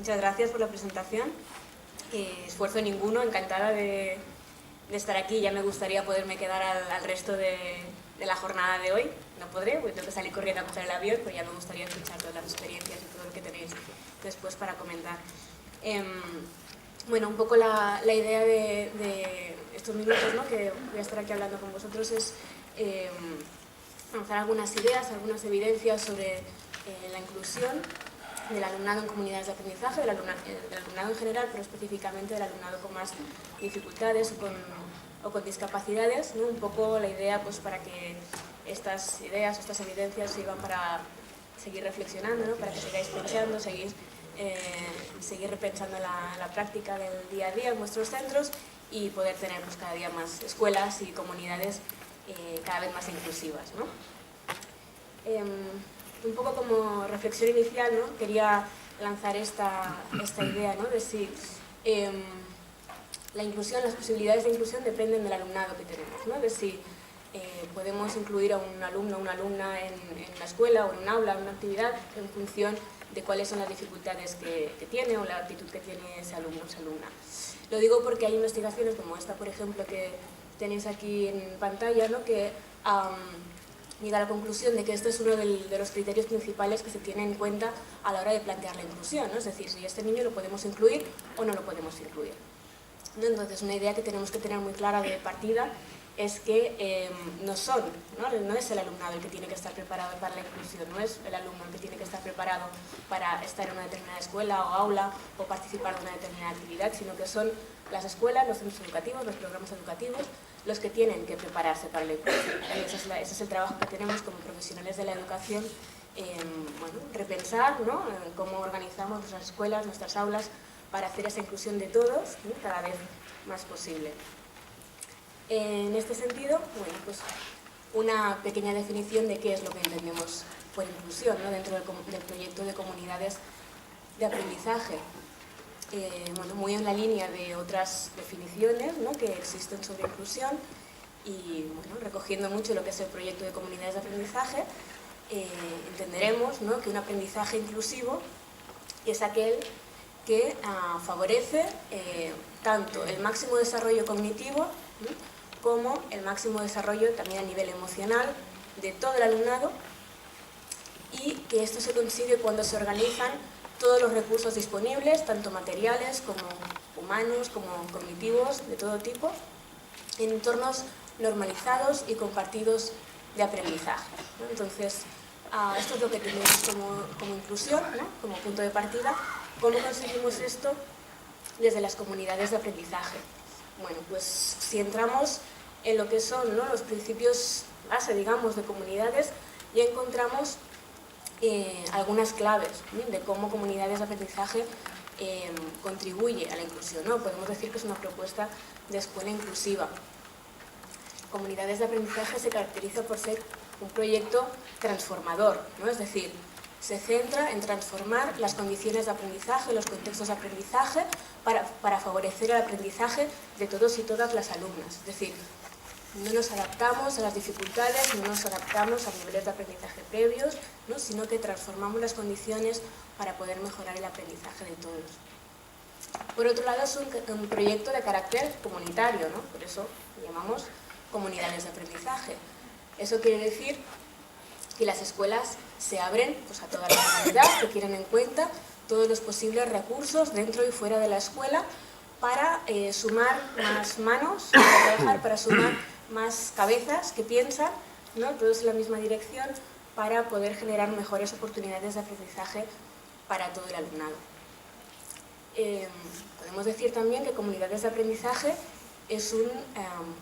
Muchas gracias por la presentación. Esfuerzo ninguno, encantada de estar aquí. Ya me gustaría poderme quedar al resto de la jornada de hoy. No podré, porque tengo que salir corriendo a coger el avión, pero ya me gustaría escuchar todas las experiencias y todo lo que tenéis después para comentar. Bueno, un poco la idea de estos minutos, ¿no?, que voy a estar aquí hablando con vosotros es lanzar algunas ideas, algunas evidencias sobre la inclusión del alumnado en comunidades de aprendizaje, del alumnado en general, pero específicamente del alumnado con más dificultades o con discapacidades, ¿no? Un poco la idea, pues, para que estas ideas, estas evidencias sirvan para seguir reflexionando, ¿no?, para que sigáis pensando, seguir repensando la práctica del día a día en vuestros centros y poder tener, pues, cada día más escuelas y comunidades cada vez más inclusivas, ¿no? Un poco como reflexión inicial, ¿no?, quería lanzar esta idea, ¿no?, de si la inclusión, las posibilidades de inclusión dependen del alumnado que tenemos, ¿no?, de si podemos incluir a un alumno o una alumna en la escuela o en un aula, en una actividad, en función de cuáles son las dificultades que tiene o la actitud que tiene ese alumno o esa alumna. Lo digo porque hay investigaciones como esta, por ejemplo, que tenéis aquí en pantalla, ¿no?, que llega a la conclusión de que este es uno de los criterios principales que se tiene en cuenta a la hora de plantear la inclusión, ¿no? Es decir, si este niño lo podemos incluir o no lo podemos incluir, ¿no? Entonces, una idea que tenemos que tener muy clara de partida es que no es el alumnado el que tiene que estar preparado para la inclusión, no es el alumno el que tiene que estar preparado para estar en una determinada escuela o aula o participar de una determinada actividad, sino que son las escuelas, los centros educativos, los programas educativos, los que tienen que prepararse para la inclusión. Y ese es el trabajo que tenemos como profesionales de la educación, bueno, repensar, ¿no?, cómo organizamos nuestras escuelas, nuestras aulas, para hacer esa inclusión de todos, ¿no?, cada vez más posible. En este sentido, bueno, pues una pequeña definición de qué es lo que entendemos por inclusión, ¿no?, dentro del proyecto de comunidades de aprendizaje. Bueno, muy en la línea de otras definiciones, ¿no?, que existen sobre inclusión y, bueno, recogiendo mucho lo que es el proyecto de comunidades de aprendizaje, entenderemos, ¿no?, que un aprendizaje inclusivo es aquel que favorece tanto el máximo desarrollo cognitivo, ¿no?, como el máximo desarrollo también a nivel emocional de todo el alumnado, y que esto se consigue cuando se organizan todos los recursos disponibles, tanto materiales como humanos, como cognitivos, de todo tipo, en entornos normalizados y compartidos de aprendizaje, ¿no? Entonces, esto es lo que tenemos como inclusión, ¿no?, como punto de partida. ¿Cómo conseguimos esto desde las comunidades de aprendizaje? Bueno, pues si entramos en lo que son, ¿no?, los principios base, digamos, de comunidades, ya encontramos algunas claves, ¿no?, de cómo comunidades de aprendizaje contribuye a la inclusión, ¿no? Podemos decir que es una propuesta de escuela inclusiva. Comunidades de aprendizaje se caracteriza por ser un proyecto transformador, ¿no? Es decir, se centra en transformar las condiciones de aprendizaje, los contextos de aprendizaje, para favorecer el aprendizaje de todos y todas las alumnas. Es decir, no nos adaptamos a las dificultades, no nos adaptamos a niveles de aprendizaje previos, ¿no?, sino que transformamos las condiciones para poder mejorar el aprendizaje de todos. Por otro lado, es un proyecto de carácter comunitario, ¿no?, por eso lo llamamos comunidades de aprendizaje. Eso quiere decir que las escuelas se abren, pues, a toda la comunidad, que tienen en cuenta todos los posibles recursos dentro y fuera de la escuela para sumar más manos para trabajar, para sumar más cabezas que piensan, ¿no?, todos en la misma dirección, para poder generar mejores oportunidades de aprendizaje para todo el alumnado. Podemos decir también que comunidades de aprendizaje es un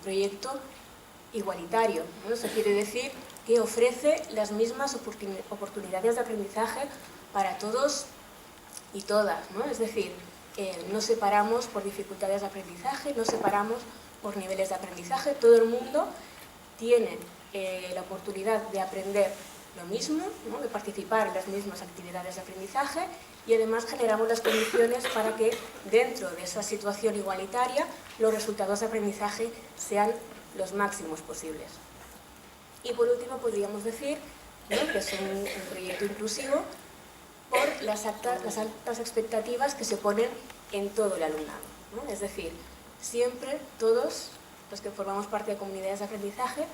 proyecto igualitario, ¿no? Eso quiere decir que ofrece las mismas oportunidades de aprendizaje para todos y todas, ¿no? Es decir, no separamos por dificultades de aprendizaje, no separamos por niveles de aprendizaje, todo el mundo tiene la oportunidad de aprender lo mismo, ¿no?, de participar en las mismas actividades de aprendizaje, y además generamos las condiciones para que dentro de esa situación igualitaria los resultados de aprendizaje sean los máximos posibles. Y por último podríamos decir, ¿no?, que es un proyecto inclusivo por las altas expectativas que se ponen en todo el alumnado, ¿no? Es decir, siempre todos los que formamos parte de comunidades de aprendizaje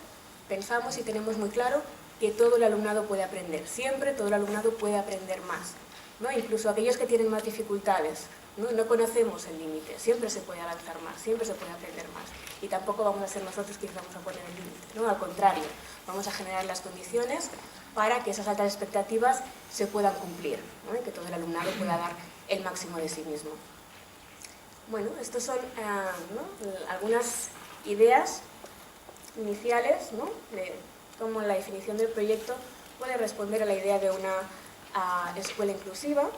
pensamos y tenemos muy claro que todo el alumnado puede aprender, siempre todo el alumnado puede aprender más, ¿no? Incluso aquellos que tienen más dificultades, no conocemos el límite, siempre se puede avanzar más, siempre se puede aprender más, y tampoco vamos a ser nosotros quienes vamos a poner el límite, ¿no? Al contrario, vamos a generar las condiciones para que esas altas expectativas se puedan cumplir, ¿no? Y que todo el alumnado pueda dar el máximo de sí mismo. Bueno, estas son ¿no? algunas ideas iniciales, ¿no? De cómo la definición del proyecto puede responder a la idea de una escuela inclusiva,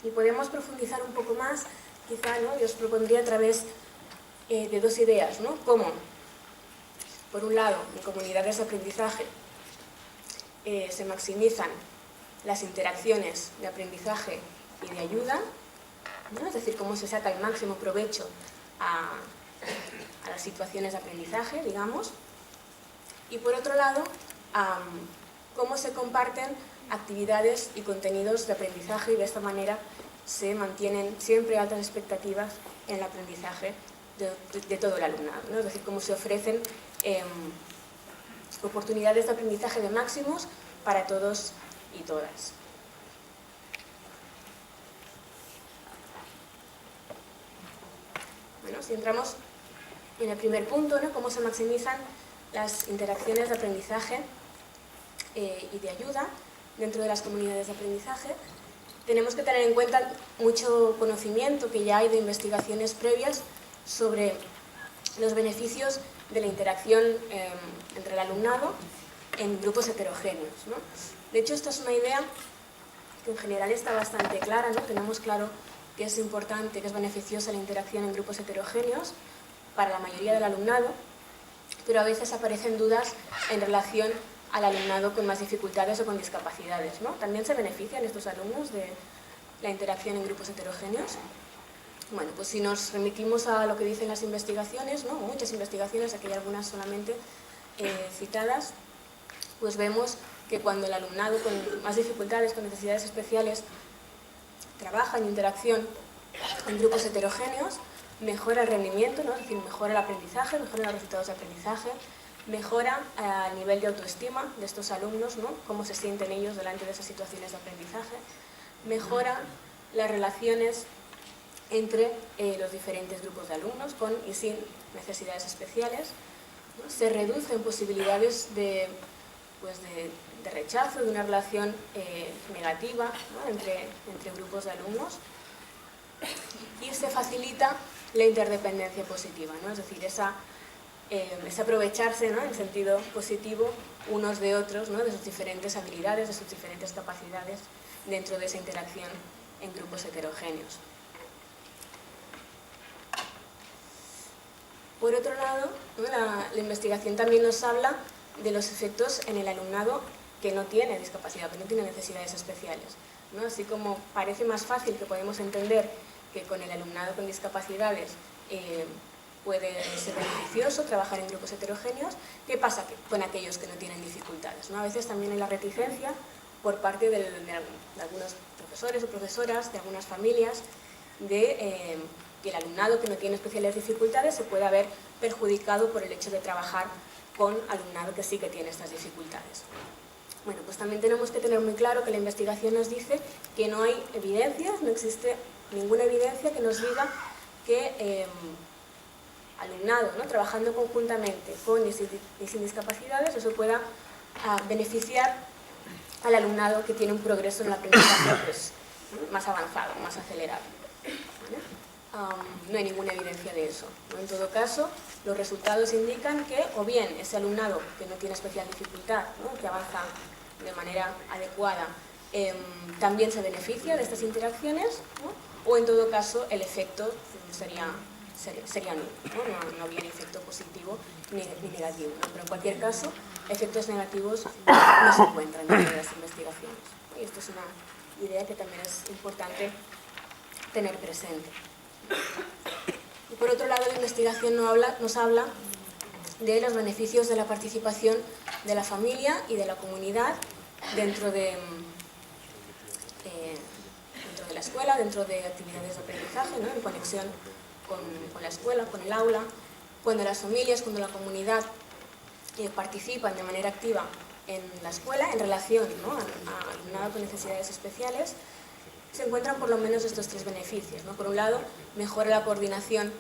y podemos profundizar un poco más, quizá, ¿no? Yo os propondría a través de dos ideas, ¿no? Cómo, por un lado, en comunidades de aprendizaje se maximizan las interacciones de aprendizaje y de ayuda, ¿no? Es decir, cómo se saca el máximo provecho a las situaciones de aprendizaje, digamos, y por otro lado, cómo se comparten actividades y contenidos de aprendizaje, y de esta manera se mantienen siempre altas expectativas en el aprendizaje de todo el alumnado, ¿no? Es decir, cómo se ofrecen oportunidades de aprendizaje de máximos para todos y todas. Bueno, si entramos en el primer punto, ¿no? Cómo se maximizan las interacciones de aprendizaje y de ayuda dentro de las comunidades de aprendizaje, tenemos que tener en cuenta mucho conocimiento que ya hay de investigaciones previas sobre los beneficios de la interacción entre el alumnado en grupos heterogéneos, ¿no? De hecho, esta es una idea que en general está bastante clara, ¿no? Tenemos claro que es importante, que es beneficiosa la interacción en grupos heterogéneos para la mayoría del alumnado, pero a veces aparecen dudas en relación al alumnado con más dificultades o con discapacidades, ¿no? ¿También se benefician estos alumnos de la interacción en grupos heterogéneos? Bueno, pues si nos remitimos a lo que dicen las investigaciones, ¿no? Muchas investigaciones, aquí hay algunas solamente citadas, pues vemos que cuando el alumnado con más dificultades, con necesidades especiales, trabaja en interacción en grupos heterogéneos, mejora el rendimiento, ¿no? Es decir, mejora el aprendizaje, mejora los resultados de aprendizaje, mejora el nivel de autoestima de estos alumnos, ¿no? Cómo se sienten ellos delante de esas situaciones de aprendizaje, mejora las relaciones entre los diferentes grupos de alumnos con y sin necesidades especiales, ¿no? Se reducen posibilidades de rechazo, de una relación negativa, ¿no? entre grupos de alumnos, y se facilita la interdependencia positiva, ¿no? Es decir, ese aprovecharse, ¿no? En sentido positivo unos de otros, ¿no? De sus diferentes habilidades, de sus diferentes capacidades dentro de esa interacción en grupos heterogéneos. Por otro lado, ¿no? la investigación también nos habla de los efectos en el alumnado que no tiene discapacidad, que no tiene necesidades especiales, ¿no? Así como parece más fácil que podemos entender que con el alumnado con discapacidades puede ser beneficioso trabajar en grupos heterogéneos, ¿qué pasa con aquellos que no tienen dificultades, ¿no? A veces también hay la reticencia por parte de algunos profesores o profesoras, de algunas familias, de que el alumnado que no tiene especiales dificultades se pueda ver perjudicado por el hecho de trabajar con alumnado que sí que tiene estas dificultades. Bueno, pues también tenemos que tener muy claro que la investigación nos dice que no hay evidencias, no existe ninguna evidencia que nos diga que alumnado, ¿no? Trabajando conjuntamente con y sin discapacidades, eso pueda beneficiar al alumnado que tiene un progreso en el aprendizaje pues, más avanzado, más acelerado, ¿vale? No hay ninguna evidencia de eso, ¿no? En todo caso, los resultados indican que o bien ese alumnado que no tiene especial dificultad, ¿no? Que avanza de manera adecuada, también se beneficia de estas interacciones, ¿no? O en todo caso el efecto sería nulo, ¿no? No había ni efecto positivo ni negativo, ¿no? Pero en cualquier caso, efectos negativos no se encuentran dentro de las investigaciones. Y esto es una idea que también es importante tener presente. Y por otro lado, la investigación nos habla de los beneficios de la participación de la familia y de la comunidad dentro de escuela, dentro de actividades de aprendizaje, ¿no? En conexión con la escuela, con el aula, cuando las familias, cuando la comunidad participan de manera activa en la escuela en relación, ¿no? a alumnado con necesidades especiales, se encuentran por lo menos estos 3 beneficios, ¿no? Por un lado, mejora la coordinación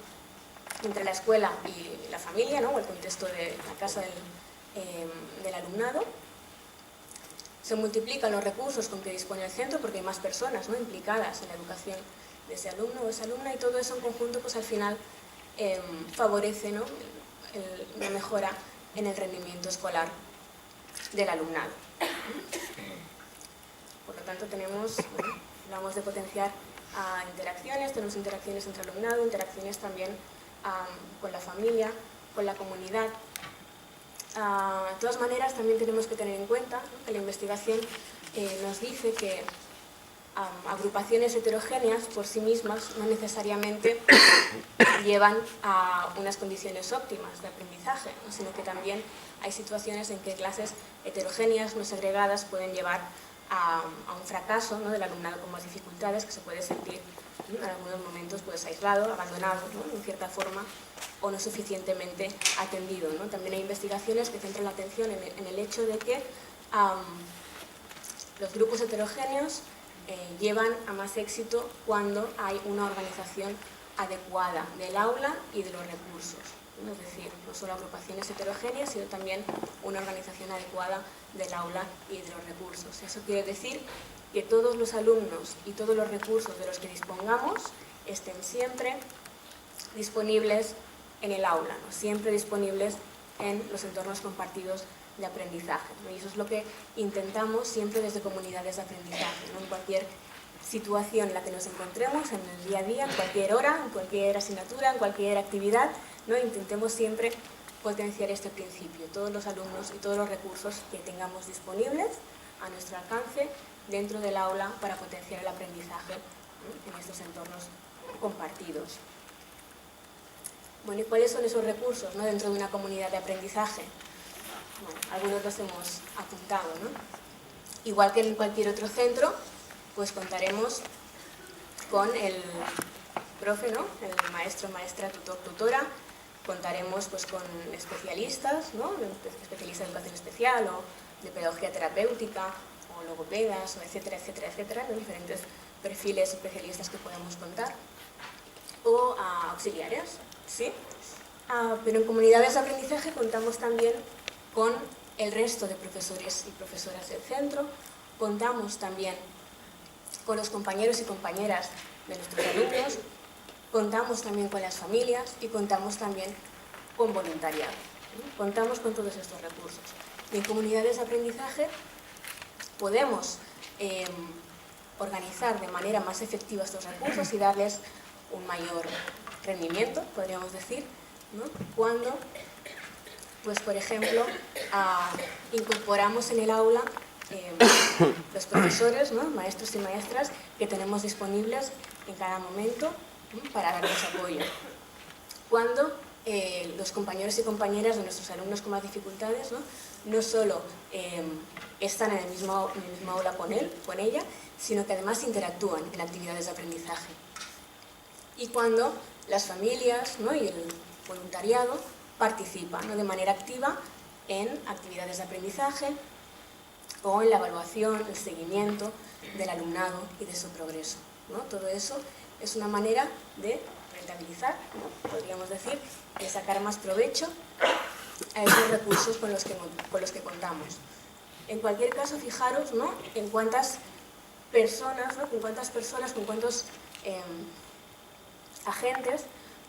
entre la escuela y la familia, ¿no? O el contexto de la casa del alumnado. Se multiplican los recursos con que dispone el centro porque hay más personas, ¿no? Implicadas en la educación de ese alumno o esa alumna, y todo eso en conjunto pues al final favorece, ¿no? la mejora en el rendimiento escolar del alumnado. Por lo tanto tenemos, bueno, hablamos de potenciar interacciones, tenemos interacciones entre alumnado, interacciones también con la familia, con la comunidad. De todas maneras, también tenemos que tener en cuenta, ¿no? que la investigación nos dice que agrupaciones heterogéneas por sí mismas no necesariamente llevan a unas condiciones óptimas de aprendizaje, ¿no? Sino que también hay situaciones en que clases heterogéneas, no segregadas, pueden llevar a un fracaso, ¿no? del alumnado con más dificultades, que se puede sentir, ¿no? en algunos momentos pues, aislado, abandonado, ¿no? en cierta forma, o no suficientemente atendido, ¿no? También hay investigaciones que centran la atención en el hecho de que los grupos heterogéneos llevan a más éxito cuando hay una organización adecuada del aula y de los recursos, ¿no? Es decir, no solo agrupaciones heterogéneas, sino también una organización adecuada del aula y de los recursos. Eso quiere decir que todos los alumnos y todos los recursos de los que dispongamos estén siempre disponibles en el aula, ¿no? Siempre disponibles en los entornos compartidos de aprendizaje, ¿no? Y eso es lo que intentamos siempre desde comunidades de aprendizaje, ¿no? En cualquier situación en la que nos encontremos, en el día a día, en cualquier hora, en cualquier asignatura, en cualquier actividad, ¿no? Intentemos siempre potenciar este principio, todos los alumnos y todos los recursos que tengamos disponibles a nuestro alcance dentro del aula para potenciar el aprendizaje, ¿no? en estos entornos compartidos. Bueno, ¿y cuáles son esos recursos, ¿no? dentro de una comunidad de aprendizaje? Bueno, algunos los hemos apuntado, ¿no? Igual que en cualquier otro centro, pues contaremos con el profe, ¿no? El maestro, maestra, tutor, tutora. Contaremos pues, con especialistas, ¿no? Especialistas de educación especial o de pedagogía terapéutica o logopedas, o etcétera, etcétera, etcétera, los diferentes perfiles especialistas que podemos contar. O auxiliares, ¿sí? Pero en comunidades de aprendizaje contamos también con el resto de profesores y profesoras del centro, contamos también con los compañeros y compañeras de nuestros alumnos, contamos también con las familias y contamos también con voluntariado. Contamos con todos estos recursos. Y en comunidades de aprendizaje podemos organizar de manera más efectiva estos recursos y darles un mayor rendimiento, podríamos decir, ¿no? Cuando, pues por ejemplo, incorporamos en el aula los profesores, ¿no? maestros y maestras que tenemos disponibles en cada momento, ¿no? para darles apoyo. Cuando los compañeros y compañeras de nuestros alumnos con más dificultades no solo están en el mismo aula con él, con ella, sino que además interactúan en actividades de aprendizaje. Y cuando las familias, ¿no? y el voluntariado participan, ¿no? de manera activa en actividades de aprendizaje o en la evaluación, el seguimiento del alumnado y de su progreso, ¿no? Todo eso es una manera de rentabilizar, ¿no? podríamos decir, de sacar más provecho a esos recursos con los que contamos. En cualquier caso, fijaros, ¿no? en cuántas personas, ¿no? con cuántos agentes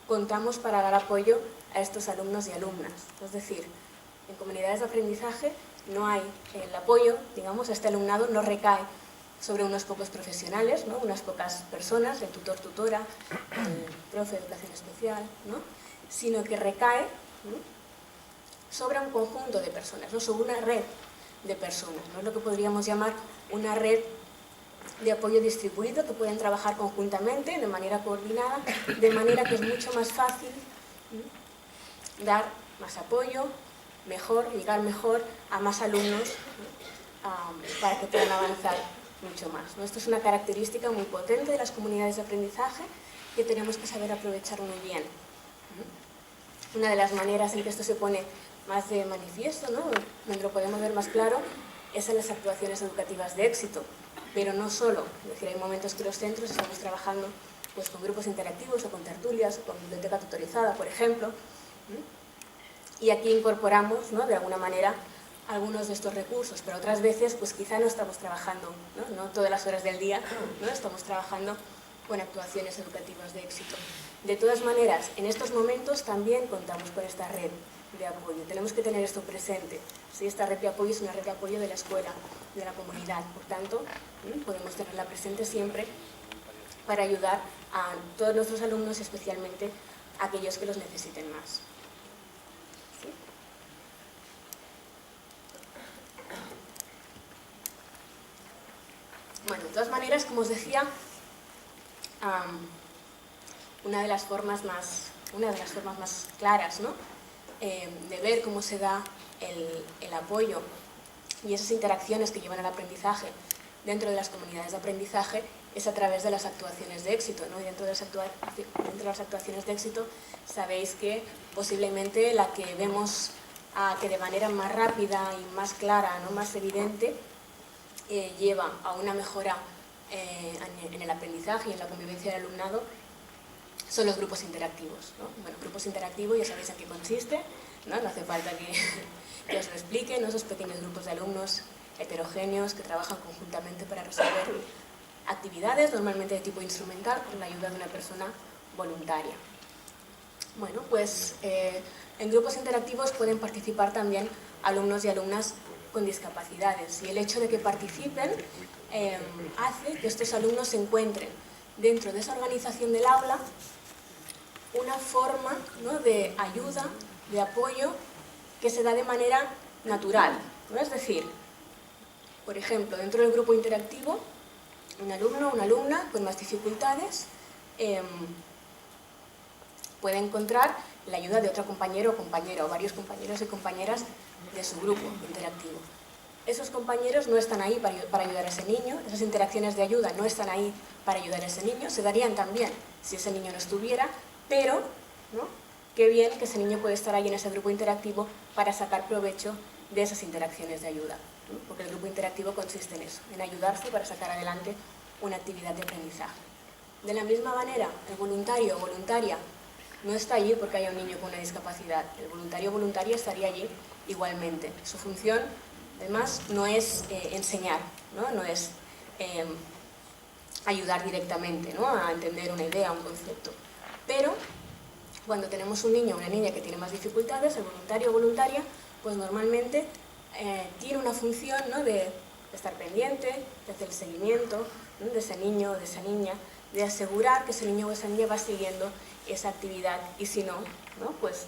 contamos para dar apoyo a estos alumnos y alumnas. Es decir, en comunidades de aprendizaje no hay el apoyo, digamos, a este alumnado no recae sobre unos pocos profesionales, ¿no? unas pocas personas, el tutor, tutora, el profe de educación especial, ¿no? sino que recae, ¿no? sobre un conjunto de personas, ¿no? sobre una red de personas, ¿no? Es lo que podríamos llamar una red de apoyo distribuido que pueden trabajar conjuntamente, de manera coordinada, de manera que es mucho más fácil, ¿no? dar más apoyo, mejor, llegar mejor a más alumnos, ¿no? para que puedan avanzar mucho más, ¿no? Esto es una característica muy potente de las comunidades de aprendizaje que tenemos que saber aprovechar muy bien. Una de las maneras en que esto se pone más de manifiesto, ¿no?, donde lo podemos ver más claro, es en las actuaciones educativas de éxito, pero no solo. Es decir, hay momentos que los centros estamos trabajando pues, con grupos interactivos o con tertulias, o con biblioteca tutorizada, por ejemplo, y aquí incorporamos, ¿no?, de alguna manera algunos de estos recursos, pero otras veces pues quizá no estamos trabajando, no todas las horas del día, ¿no?, estamos trabajando con actuaciones educativas de éxito. De todas maneras, en estos momentos también contamos con esta red de apoyo. Tenemos que tener esto presente. ¿Sí? Esta red de apoyo es una red de apoyo de la escuela, de la comunidad. Por tanto, podemos tenerla presente siempre para ayudar a todos nuestros alumnos, especialmente a aquellos que los necesiten más. ¿Sí? Bueno, de todas maneras, como os decía, una de las formas más claras, ¿no?, de ver cómo se da el apoyo y esas interacciones que llevan al aprendizaje dentro de las comunidades de aprendizaje es a través de las actuaciones de éxito, ¿no? Y dentro de las actuaciones de éxito sabéis que posiblemente la que vemos que de manera más rápida y más clara, ¿no?, más evidente, lleva a una mejora en el aprendizaje y en la convivencia del alumnado son los grupos interactivos, ¿no? Bueno, grupos interactivos ya sabéis en qué consiste, ¿no? No hace falta que os lo explique, ¿no? Esos pequeños grupos de alumnos heterogéneos que trabajan conjuntamente para resolver actividades, normalmente de tipo instrumental, con la ayuda de una persona voluntaria. Bueno, pues en grupos interactivos pueden participar también alumnos y alumnas con discapacidades, y el hecho de que participen hace que estos alumnos se encuentren dentro de esa organización del aula una forma, ¿no?, de ayuda, de apoyo que se da de manera natural, ¿no? Es decir, por ejemplo, dentro del grupo interactivo, un alumno o una alumna con más dificultades puede encontrar la ayuda de otro compañero o compañera, o varios compañeros y compañeras de su grupo interactivo. Esos compañeros no están ahí para ayudar a ese niño, esas interacciones de ayuda no están ahí para ayudar a ese niño, se darían también si ese niño no estuviera, pero, ¿no?, qué bien que ese niño puede estar ahí en ese grupo interactivo para sacar provecho de esas interacciones de ayuda, ¿no? Porque el grupo interactivo consiste en eso, en ayudarse para sacar adelante una actividad de aprendizaje. De la misma manera, el voluntario o voluntaria no está allí porque haya un niño con una discapacidad, el voluntario o voluntaria estaría allí igualmente. Su función, además, no es enseñar, no es ayudar directamente, ¿no?, a entender una idea, un concepto. Pero cuando tenemos un niño o una niña que tiene más dificultades, el voluntario o voluntaria, pues normalmente tiene una función, ¿no?, de estar pendiente, de hacer el seguimiento, ¿no?, de ese niño o de esa niña, de asegurar que ese niño o esa niña va siguiendo esa actividad y si no, pues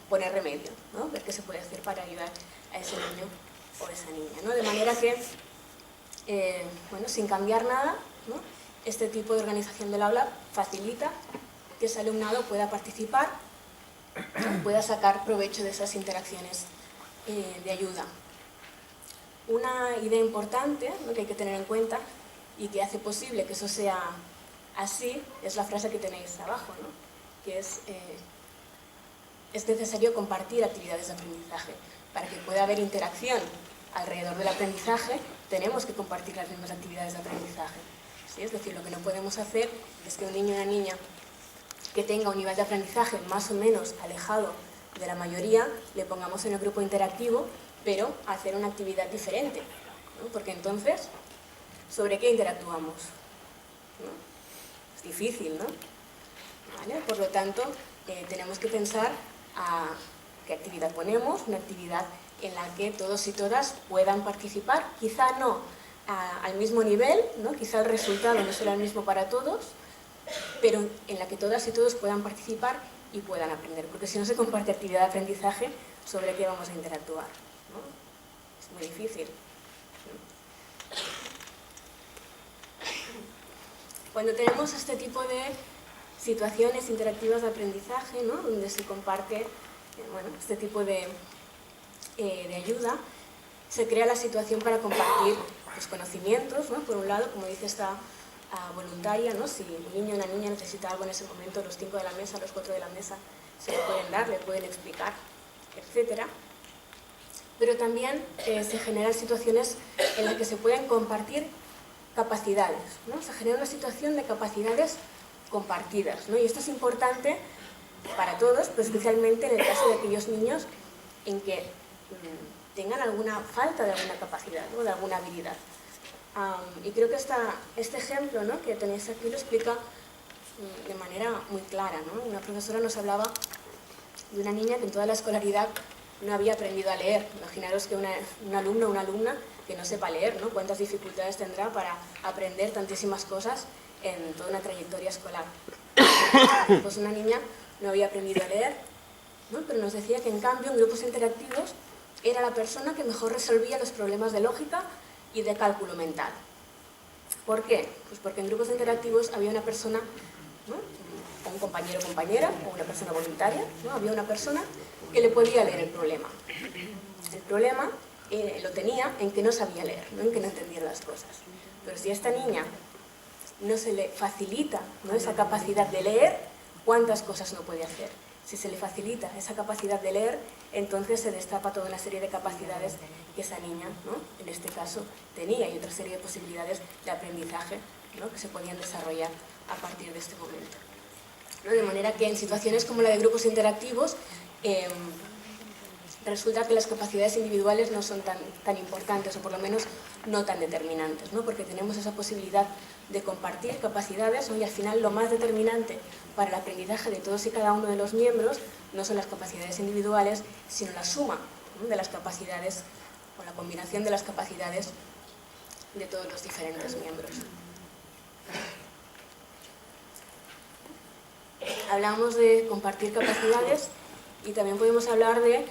poner remedio, ¿no?, ver qué se puede hacer para ayudar a ese niño o esa niña, ¿no? De manera que, bueno, sin cambiar nada, ¿no?, este tipo de organización del aula facilita que ese alumnado pueda participar, pueda sacar provecho de esas interacciones de ayuda. Una idea importante, ¿no?, que hay que tener en cuenta y que hace posible que eso sea así es la frase que tenéis abajo, ¿no?, que es necesario compartir actividades de aprendizaje. Para que pueda haber interacción alrededor del aprendizaje, tenemos que compartir las mismas actividades de aprendizaje. ¿Sí? Es decir, lo que no podemos hacer es que un niño o una niña que tenga un nivel de aprendizaje más o menos alejado de la mayoría, le pongamos en el grupo interactivo, pero a hacer una actividad diferente, ¿no? Porque entonces, ¿sobre qué interactuamos? ¿No? Es difícil, ¿no? ¿Vale? Por lo tanto, tenemos que pensar a qué actividad ponemos, una actividad en la que todos y todas puedan participar, quizá no al mismo nivel, ¿no? Quizá el resultado no será el mismo para todos, pero en la que todas y todos puedan participar y puedan aprender, porque si no se comparte actividad de aprendizaje, ¿sobre qué vamos a interactuar? ¿No? Es muy difícil. Cuando tenemos este tipo de situaciones interactivas de aprendizaje, ¿no?, donde se comparte bueno, este tipo de ayuda, se crea la situación para compartir pues, conocimientos, ¿no? Por un lado, como dice esta voluntaria, ¿no? Si un niño o una niña necesita algo en ese momento, los 5 de la mesa, los 4 de la mesa, se lo pueden dar, le pueden explicar, etc. Pero también se generan situaciones en las que se pueden compartir capacidades, ¿no? Se genera una situación de capacidades compartidas, ¿no? Y esto es importante para todos, pero especialmente en el caso de aquellos niños en que tengan alguna falta de alguna capacidad, ¿no? De alguna habilidad. Y creo que este ejemplo, ¿no? Que tenéis aquí lo explica de manera muy clara, ¿no? Una profesora nos hablaba de una niña que en toda la escolaridad no había aprendido a leer. Imaginaros que un alumno o una alumna que no sepa leer, ¿no? Cuántas dificultades tendrá para aprender tantísimas cosas en toda una trayectoria escolar. Pues una niña no había aprendido a leer, ¿no? Pero nos decía que en cambio en grupos interactivos era la persona que mejor resolvía los problemas de lógica y de cálculo mental. ¿Por qué? Pues porque en grupos interactivos había una persona, ¿no? O un compañero o compañera, o una persona voluntaria, ¿no? Había una persona que le podía leer el problema. El problema lo tenía en que no sabía leer, ¿no? En que no entendía las cosas. Pero si a esta niña no se le facilita, ¿no? Esa capacidad de leer, ¿cuántas cosas no puede hacer? Si se le facilita esa capacidad de leer, entonces se destapa toda una serie de capacidades que esa niña, ¿no? En este caso, tenía, y otra serie de posibilidades de aprendizaje, ¿no? Que se podían desarrollar a partir de este momento, ¿no? De manera que en situaciones como la de grupos interactivos, resulta que las capacidades individuales no son tan importantes, o por lo menos no tan determinantes, ¿no? Porque tenemos esa posibilidad de compartir capacidades, ¿no? Y al final lo más determinante para el aprendizaje de todos y cada uno de los miembros no son las capacidades individuales, sino la suma, ¿no? De las capacidades, o la combinación de las capacidades de todos los diferentes miembros. Hablamos de compartir capacidades y también podemos hablar de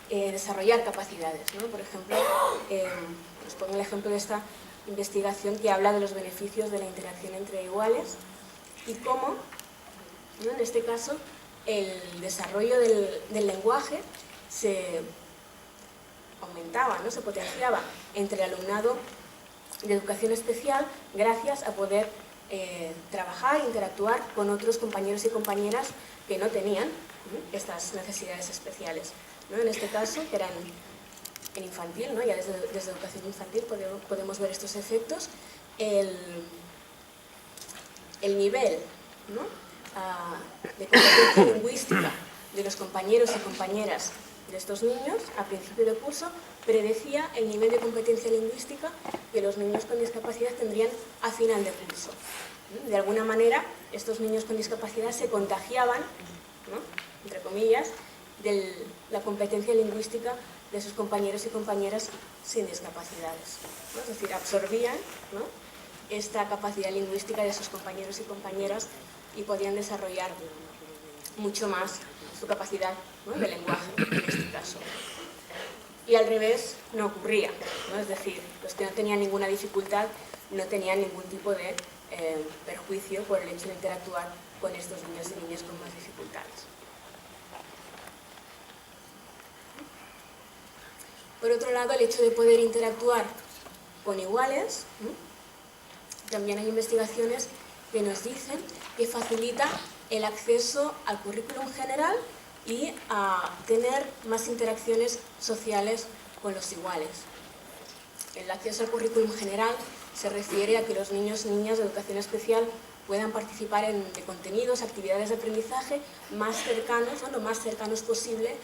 desarrollar capacidades, ¿no? Por ejemplo, os pongo el ejemplo de esta investigación que habla de los beneficios de la interacción entre iguales y cómo, ¿no? En este caso, el desarrollo del lenguaje se aumentaba, ¿no? Se potenciaba entre el alumnado de educación especial gracias a poder trabajar e interactuar con otros compañeros y compañeras que no tenían, ¿no? Estas necesidades especiales, ¿no? En este caso, que eran en infantil, ¿no? Ya desde educación infantil podemos ver estos efectos. El nivel, ¿no? De competencia lingüística de los compañeros y compañeras de estos niños a principio de curso predecía el nivel de competencia lingüística que los niños con discapacidad tendrían a final de curso. De alguna manera, estos niños con discapacidad se contagiaban, ¿no? Entre comillas, de la competencia lingüística de sus compañeros y compañeras sin discapacidades, ¿no? Es decir, absorbían, ¿no? Esta capacidad lingüística de sus compañeros y compañeras y podían desarrollar mucho más su capacidad, ¿no? De lenguaje, en este caso. Y al revés no ocurría, ¿no? Es decir, los que no tenían ninguna dificultad no tenían ningún tipo de perjuicio por el hecho de interactuar con estos niños y niñas con más dificultades. Por otro lado, el hecho de poder interactuar con iguales, ¿no? También hay investigaciones que nos dicen que facilita el acceso al currículum general y a tener más interacciones sociales con los iguales. El acceso al currículum general se refiere a que los niños y niñas de educación especial puedan participar de contenidos, actividades de aprendizaje más cercanos, o lo más cercanos posible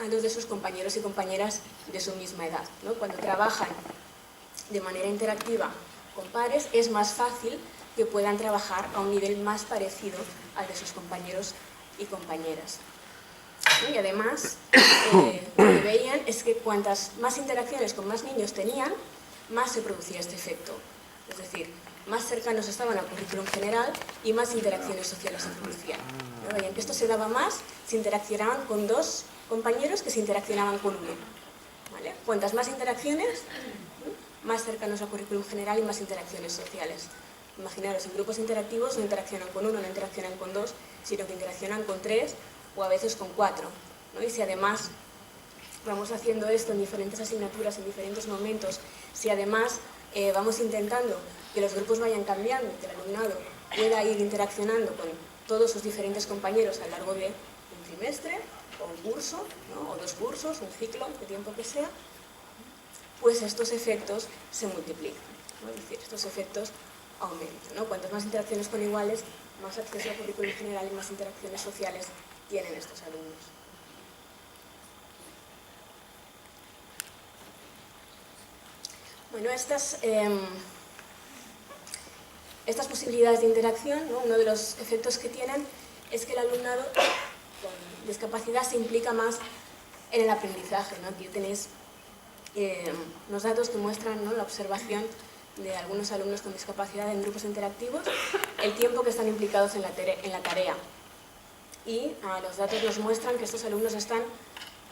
a los de sus compañeros y compañeras de su misma edad, ¿no? Cuando trabajan de manera interactiva con pares, es más fácil que puedan trabajar a un nivel más parecido al de sus compañeros y compañeras, ¿no? Y además, lo que veían es que cuantas más interacciones con más niños tenían, más se producía este efecto. Es decir, más cercanos estaban al currículum general y más interacciones sociales se producían, ¿no? Veían que esto se daba más si interaccionaban con dos compañeros que se interaccionaban con uno, ¿vale? Cuantas más interacciones, más cercanos al currículum general y más interacciones sociales. Imaginaros, en grupos interactivos no interaccionan con uno, no interaccionan con dos, sino que interaccionan con tres o a veces con cuatro, ¿no? Y si además vamos haciendo esto en diferentes asignaturas, en diferentes momentos, si además vamos intentando que los grupos vayan cambiando, que el alumnado pueda ir interaccionando con todos sus diferentes compañeros a lo largo de un trimestre, o un curso, ¿no? O 2 cursos, un ciclo, de tiempo que sea, pues estos efectos se multiplican, ¿no? Es decir, estos efectos aumentan, ¿no? Cuantas más interacciones con iguales, más acceso al currículum general y más interacciones sociales tienen estos alumnos. Bueno, estas posibilidades de interacción, ¿no? Uno de los efectos que tienen es que el alumnado con discapacidad se implica más en el aprendizaje, ¿no? Aquí tenéis los datos que muestran, ¿no?, la observación de algunos alumnos con discapacidad en grupos interactivos, el tiempo que están implicados en la tarea. Y los datos nos muestran que estos alumnos están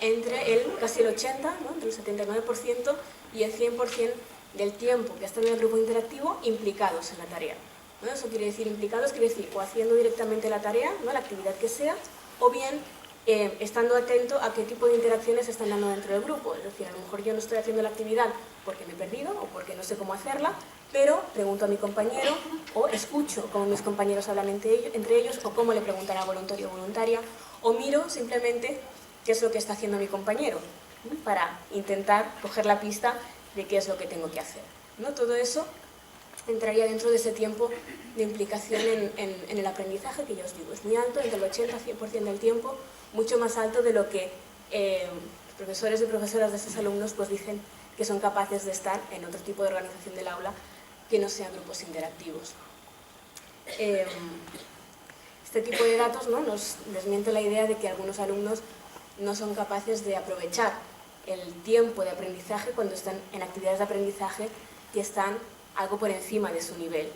entre casi el 80%, ¿no?, entre el 79% y el 100% del tiempo que están en el grupo interactivo implicados en la tarea, ¿no? Eso quiere decir, implicados quiere decir o haciendo directamente la tarea, ¿no?, la actividad que sea, o bien estando atento a qué tipo de interacciones se están dando dentro del grupo. Es decir, a lo mejor yo no estoy haciendo la actividad porque me he perdido o porque no sé cómo hacerla, pero pregunto a mi compañero o escucho cómo mis compañeros hablan entre ellos o cómo le preguntan a voluntario o voluntaria, o miro simplemente qué es lo que está haciendo mi compañero, ¿no?, para intentar coger la pista de qué es lo que tengo que hacer, ¿no? Todo eso entraría dentro de ese tiempo de implicación en el aprendizaje, que ya os digo, es muy alto, entre el 80 y 100% del tiempo, mucho más alto de lo que los profesores y profesoras de estos alumnos pues dicen que son capaces de estar en otro tipo de organización del aula que no sean grupos interactivos. Este tipo de datos, ¿no?, nos desmiente la idea de que algunos alumnos no son capaces de aprovechar el tiempo de aprendizaje cuando están en actividades de aprendizaje que están algo por encima de su nivel,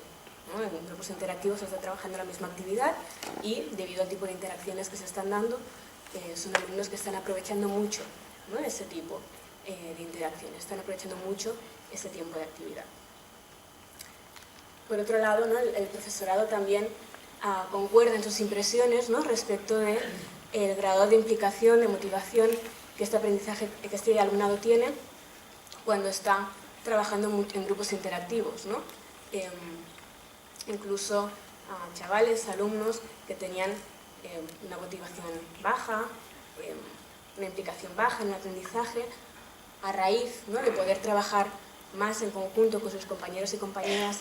¿no? En grupos interactivos se está trabajando la misma actividad y, debido al tipo de interacciones que se están dando, son alumnos que están aprovechando mucho, ¿no?, ese tipo de interacciones, están aprovechando mucho ese tiempo de actividad. Por otro lado, ¿no?, el profesorado también concuerda en sus impresiones, ¿no?, respecto del grado de implicación, de motivación que este aprendizaje, que este alumnado tiene cuando está trabajando en grupos interactivos, ¿no? Incluso chavales, alumnos que tenían una motivación baja, una implicación baja en el aprendizaje, a raíz, ¿no?, de poder trabajar más en conjunto con sus compañeros y compañeras,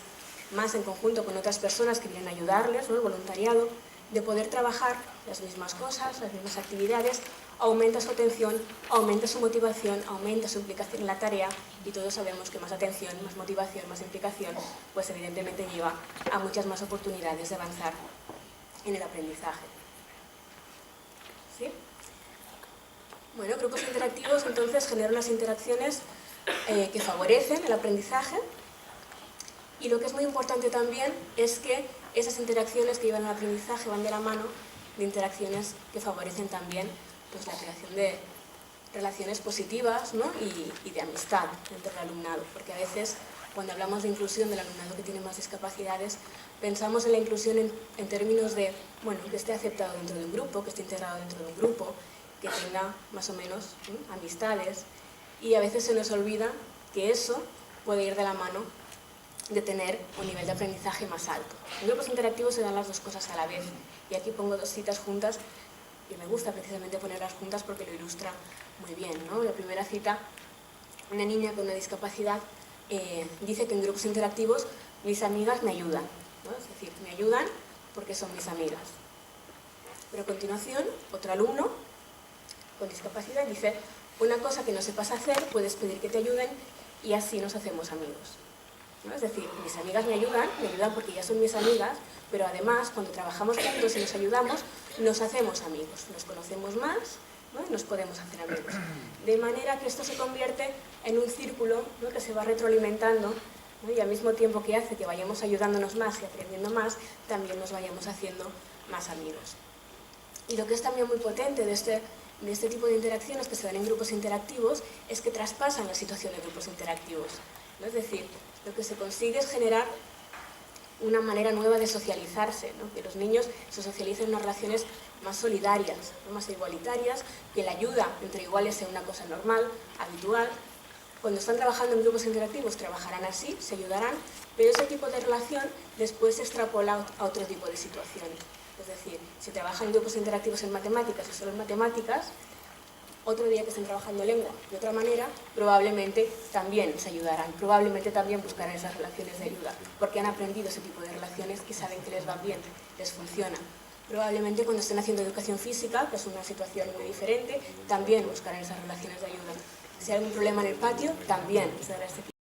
más en conjunto con otras personas que vienen a ayudarles, ¿no?, el voluntariado, de poder trabajar las mismas cosas, las mismas actividades, aumenta su atención, aumenta su motivación, aumenta su implicación en la tarea, y todos sabemos que más atención, más motivación, más implicación, pues evidentemente lleva a muchas más oportunidades de avanzar en el aprendizaje. ¿Sí? Bueno, grupos interactivos entonces generan unas interacciones que favorecen el aprendizaje, y lo que es muy importante también es que esas interacciones que llevan al aprendizaje van de la mano de interacciones que favorecen también pues la creación de relaciones positivas, ¿no?, y de amistad entre el alumnado, porque a veces cuando hablamos de inclusión del alumnado que tiene más discapacidades, pensamos en la inclusión en términos de, bueno, que esté aceptado dentro de un grupo, que esté integrado dentro de un grupo, que tenga más o menos amistades, y a veces se nos olvida que eso puede ir de la mano de tener un nivel de aprendizaje más alto. En grupos interactivos se dan las dos cosas a la vez, y aquí pongo 2 citas juntas, y me gusta precisamente ponerlas juntas porque lo ilustra muy bien, ¿no? La primera cita, una niña con una discapacidad dice que en grupos interactivos mis amigas me ayudan, ¿no? Es decir, me ayudan porque son mis amigas. Pero a continuación, otro alumno con discapacidad dice, una cosa que no sepas hacer, puedes pedir que te ayuden y así nos hacemos amigos, ¿no? Es decir, mis amigas me ayudan porque ya son mis amigas, pero además cuando trabajamos juntos y nos ayudamos, nos hacemos amigos, nos conocemos más, ¿no?, y nos podemos hacer amigos. De manera que esto se convierte en un círculo, ¿no?, que se va retroalimentando, ¿no?, y al mismo tiempo que hace que vayamos ayudándonos más y aprendiendo más, también nos vayamos haciendo más amigos. Y lo que es también muy potente de este tipo de interacciones que se dan en grupos interactivos es que traspasan la situación de grupos interactivos, ¿no? Es decir, lo que se consigue es generar una manera nueva de socializarse, ¿no? Que los niños se socialicen en unas relaciones más solidarias, ¿no? Más igualitarias, que la ayuda entre iguales sea una cosa normal, habitual. Cuando están trabajando en grupos interactivos trabajarán así, se ayudarán, pero ese tipo de relación después se extrapola a otro tipo de situaciones. Es decir, si trabajan en grupos interactivos en matemáticas y solo en matemáticas, otro día que estén trabajando lengua de otra manera, probablemente también se ayudarán, probablemente también buscarán esas relaciones de ayuda, porque han aprendido ese tipo de relaciones que saben que les van bien, les funcionan. Probablemente cuando estén haciendo educación física, que es una situación muy diferente, también buscarán esas relaciones de ayuda. Si hay algún problema en el patio, también se dará este